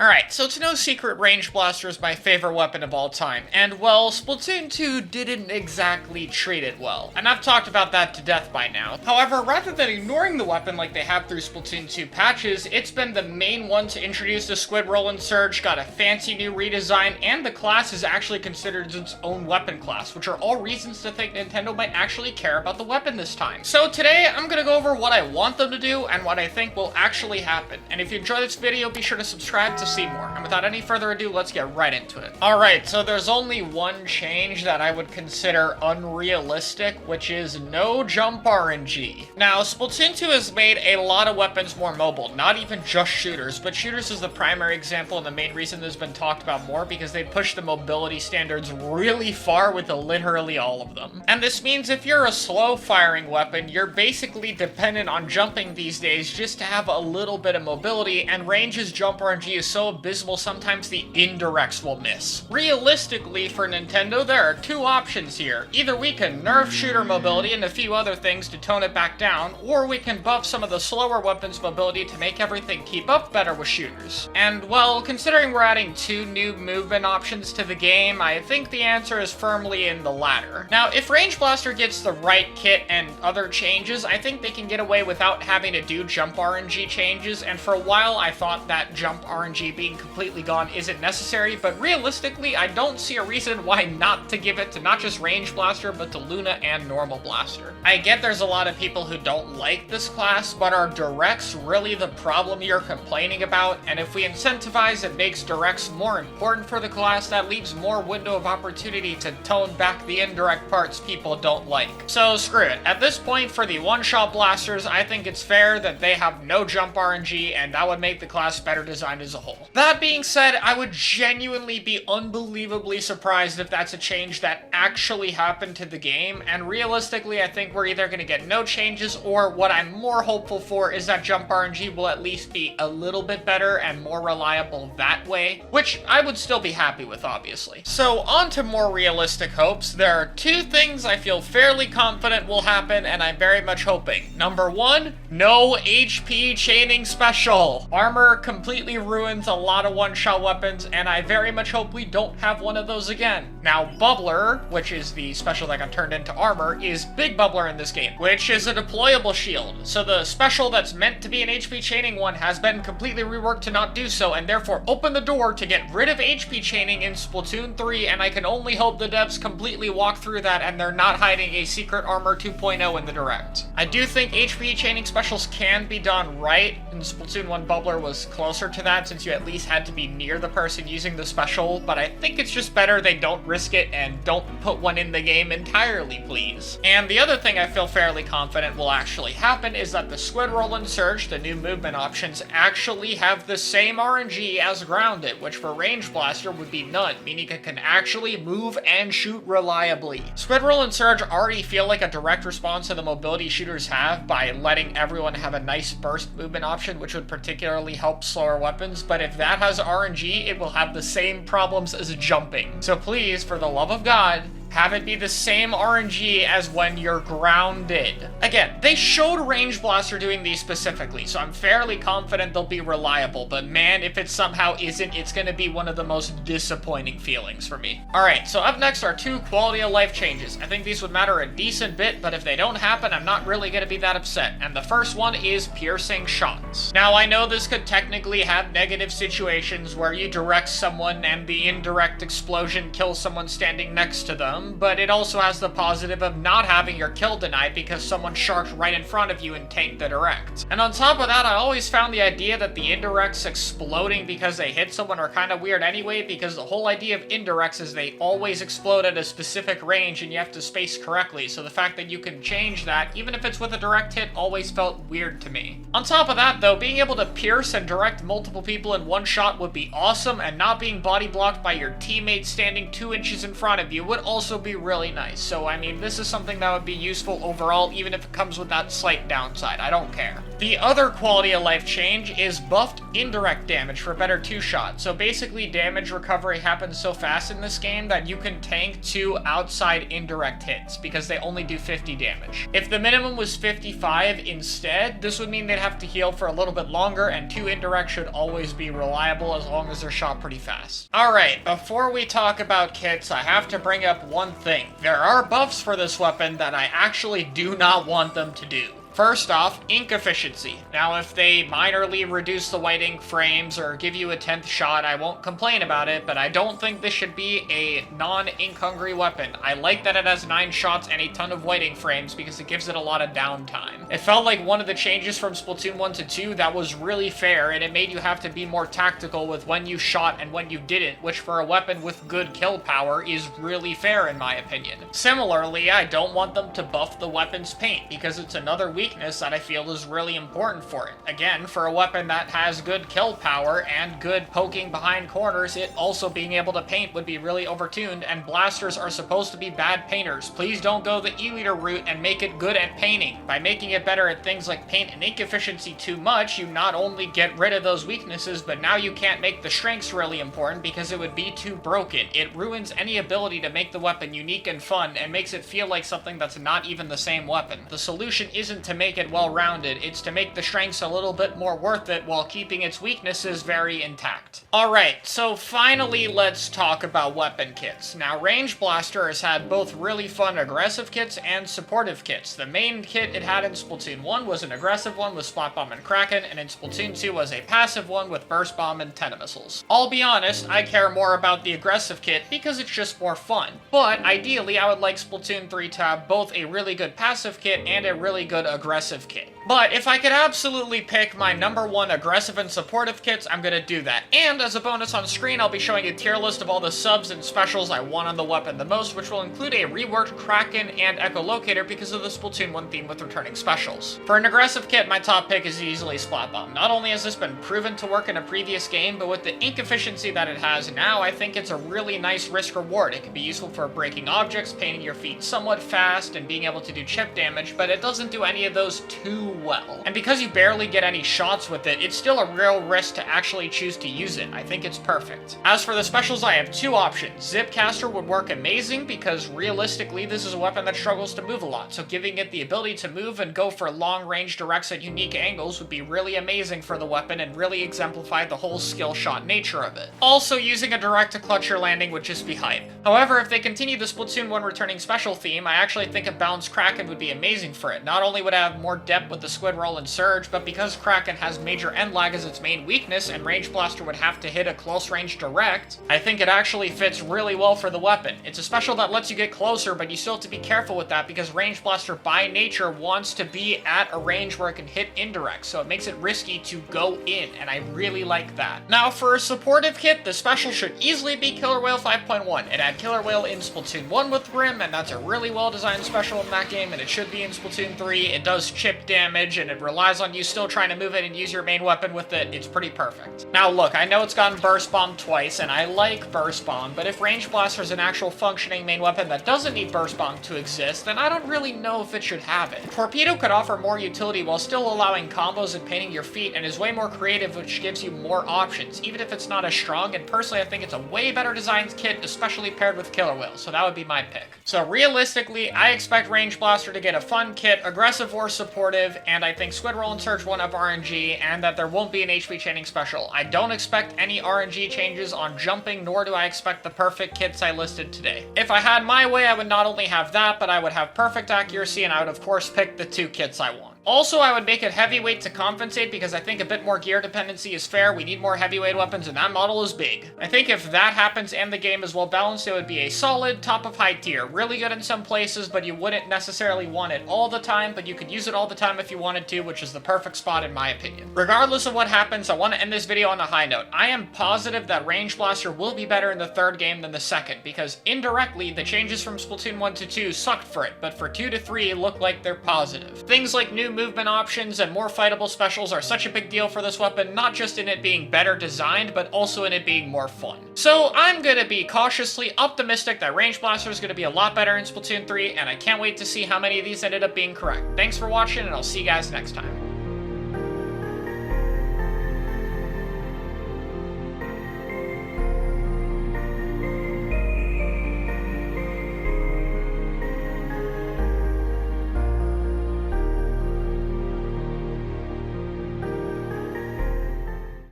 Alright, so it's no secret Range Blaster is my favorite weapon of all time, and well, Splatoon 2 didn't exactly treat it well, and I've talked about that to death by now. However, rather than ignoring the weapon like they have through Splatoon 2 patches, it's been the main one to introduce the Squid Roll and Surge, got a fancy new redesign, and the class is actually considered its own weapon class, which are all reasons to think Nintendo might actually care about the weapon this time. So today, I'm gonna go over what I want them to do and what I think will actually happen, and if you enjoy this video, be sure to subscribe to see more. And without any further ado, let's get right into it. Alright, so there's only one change that I would consider unrealistic, which is no jump RNG. Now, Splatoon 2 has made a lot of weapons more mobile, not even just shooters, but shooters is the primary example and the main reason there's been talked about more because they pushed the mobility standards really far with literally all of them. And this means if you're a slow firing weapon, you're basically dependent on jumping these days just to have a little bit of mobility, and Range's jump RNG is so abysmal sometimes the indirects will miss. Realistically, for Nintendo, there are two options here. Either we can nerf shooter mobility and a few other things to tone it back down, or we can buff some of the slower weapons mobility to make everything keep up better with shooters. And well, considering we're adding two new movement options to the game, I think the answer is firmly in the latter. Now, if Range Blaster gets the right kit and other changes, I think they can get away without having to do jump RNG changes, and for a while I thought that jump RNG being completely gone isn't necessary, but realistically, I don't see a reason why not to give it to not just Range Blaster, but to Luna and Normal Blaster. I get there's a lot of people who don't like this class, but are directs really the problem you're complaining about? And if we incentivize and makes directs more important for the class, that leaves more window of opportunity to tone back the indirect parts people don't like. So screw it. At this point, for the one-shot blasters, I think it's fair that they have no jump RNG, and that would make the class better designed as a whole. That being said, I would genuinely be unbelievably surprised if that's a change that actually happened to the game, and realistically I think we're either going to get no changes, or what I'm more hopeful for is that jump RNG will at least be a little bit better and more reliable that way, which I would still be happy with, obviously. So on to more realistic hopes. There are two things I feel fairly confident will happen, and I'm very much hoping. Number one, no HP chaining special. Armor completely ruins a lot of one-shot weapons, and I very much hope we don't have one of those again. Now, Bubbler, which is the special that got turned into armor, is Big Bubbler in this game, which is a deployable shield. So the special that's meant to be an HP chaining one has been completely reworked to not do so, and therefore open the door to get rid of HP chaining in Splatoon 3, and I can only hope the devs completely walk through that and they're not hiding a secret armor 2.0 in the direct. I do think HP chaining specials can be done right, and Splatoon 1 Bubbler was closer to that since you at least had to be near the person using the special, but I think it's just better they don't risk it and don't put one in the game entirely, please. And the other thing I feel fairly confident will actually happen is that the Squid Roll and Surge, the new movement options, actually have the same RNG as Grounded, which for Range Blaster would be none, meaning it can actually move and shoot reliably. Squid Roll and Surge already feel like a direct response to the mobility shooters have by letting everyone have a nice burst movement option, which would particularly help slower weapons, but if that has RNG, it will have the same problems as jumping. So please, for the love of God, have it be the same RNG as when you're grounded. Again, they showed Range Blaster doing these specifically, so I'm fairly confident they'll be reliable, but man, if it somehow isn't, it's gonna be one of the most disappointing feelings for me. Alright, so up next are two quality of life changes. I think these would matter a decent bit, but if they don't happen, I'm not really gonna be that upset, and the first one is piercing shots. Now, I know this could technically have negative situations where you direct someone and the indirect explosion kills someone standing next to them, but it also has the positive of not having your kill denied because someone sharked right in front of you and tanked the direct. And on top of that, I always found the idea that the indirects exploding because they hit someone are kind of weird anyway, because the whole idea of indirects is they always explode at a specific range and you have to space correctly, so the fact that you can change that, even if it's with a direct hit, always felt weird to me. On top of that though, being able to pierce and direct multiple people in one shot would be awesome, and not being body blocked by your teammate standing 2 inches in front of you would also also be really nice. So, I mean, this is something that would be useful overall, even if it comes with that slight downside. I don't care. The other quality of life change is buffed indirect damage for better 2-shot. So basically, damage recovery happens so fast in this game that you can tank 2 outside indirect hits, because they only do 50 damage. If the minimum was 55 instead, this would mean they'd have to heal for a little bit longer, and 2 indirect should always be reliable as long as they're shot pretty fast. Alright, before we talk about kits, I have to bring up one thing. There are buffs for this weapon that I actually do not want them to do. First off, ink efficiency. Now, if they minorly reduce the white ink frames or give you a 10th shot, I won't complain about it, but I don't think this should be a non-ink hungry weapon. I like that it has 9 shots and a ton of white ink frames because it gives it a lot of downtime. It felt like one of the changes from Splatoon 1 to 2 that was really fair, and it made you have to be more tactical with when you shot and when you didn't, which for a weapon with good kill power is really fair in my opinion. Similarly, I don't want them to buff the weapon's paint because it's another weakness that I feel is really important for it. Again, for a weapon that has good kill power and good poking behind corners, it also being able to paint would be really overtuned, and blasters are supposed to be bad painters. Please don't go the E-liter route and make it good at painting. By making it better at things like paint and ink efficiency too much, you not only get rid of those weaknesses, but now you can't make the strengths really important because it would be too broken. It ruins any ability to make the weapon unique and fun and makes it feel like something that's not even the same weapon. The solution isn't to make it well-rounded, it's to make the strengths a little bit more worth it while keeping its weaknesses very intact. Alright, so finally let's talk about weapon kits. Now, Range Blaster has had both really fun aggressive kits and supportive kits. The main kit it had in Splatoon 1 was an aggressive one with Splat Bomb and Kraken, and in Splatoon 2 was a passive one with Burst Bomb and Tentamissiles. I'll be honest, I care more about the aggressive kit because it's just more fun. But ideally, I would like Splatoon 3 to have both a really good passive kit and a really good aggressive kit. But if I could absolutely pick my #1 aggressive and supportive kits, I'm gonna do that. And as a bonus on screen, I'll be showing a tier list of all the subs and specials I want on the weapon the most, which will include a reworked Kraken and Echolocator because of the Splatoon 1 theme with returning specials. For an aggressive kit, my top pick is easily Splat Bomb. Not only has this been proven to work in a previous game, but with the ink efficiency that it has now, I think it's a really nice risk-reward. It can be useful for breaking objects, painting your feet somewhat fast, and being able to do chip damage, but it doesn't do any of those too well. And because you barely get any shots with it, it's still a real risk to actually choose to use it. I think it's perfect. As for the specials, I have 2 options. Zipcaster would work amazing because realistically this is a weapon that struggles to move a lot, so giving it the ability to move and go for long-range directs at unique angles would be really amazing for the weapon and really exemplify the whole skill shot nature of it. Also, using a direct to clutch your landing would just be hype. However, if they continue the Splatoon 1 returning special theme, I actually think a balanced Kraken would be amazing for it. Not only would it have more depth with the Squid Roll and Surge, but because Kraken has major Endlag as its main weakness and Range Blaster would have to hit a close range direct, I think it actually fits really well for the weapon. It's a special that lets you get closer, but you still have to be careful with that because Range Blaster by nature wants to be at a range where it can hit indirect, so it makes it risky to go in, and I really like that. Now, for a supportive kit, the special should easily be Killer Whale 5.1. It had Killer Whale in Splatoon 1 with Rim, and that's a really well-designed special in that game, and it should be in Splatoon 3. It does chip damage, and it relies on you still trying to move it and use your main weapon with it. It's pretty perfect. Now look, I know it's gotten Burst Bomb twice, and I like Burst Bomb, but if Range Blaster is an actual functioning main weapon that doesn't need Burst Bomb to exist, then I don't really know if it should have it. Torpedo could offer more utility while still allowing combos and painting your feet, and is way more creative, which gives you more options, even if it's not as strong, and personally I think it's a way better designed kit, especially paired with Killer Whale, so that would be my pick. So realistically, I expect Range Blaster to get a fun kit, aggressive or supportive, and I think Squid Roll and Surge won't have RNG, and that there won't be an HP chaining special. I don't expect any RNG changes on jumping, nor do I expect the perfect kits I listed today. If I had my way, I would not only have that, but I would have perfect accuracy, and I would of course pick the 2 kits I want. Also, I would make it heavyweight to compensate because I think a bit more gear dependency is fair. We need more heavyweight weapons and that model is big. I think if that happens and the game is well balanced, it would be a solid top of high tier. Really good in some places, but you wouldn't necessarily want it all the time, but you could use it all the time if you wanted to, which is the perfect spot in my opinion. Regardless of what happens, I want to end this video on a high note. I am positive that Range Blaster will be better in the 3rd game than the 2nd, because indirectly, the changes from Splatoon 1 to 2 sucked for it, but for 2 to 3 look like they're positive. Things like new new movement options and more fightable specials are such a big deal for this weapon, not just in it being better designed, but also in it being more fun. So I'm gonna be cautiously optimistic that Range Blaster is gonna be a lot better in Splatoon 3, and I can't wait to see how many of these ended up being correct. Thanks for watching, and I'll see you guys next time.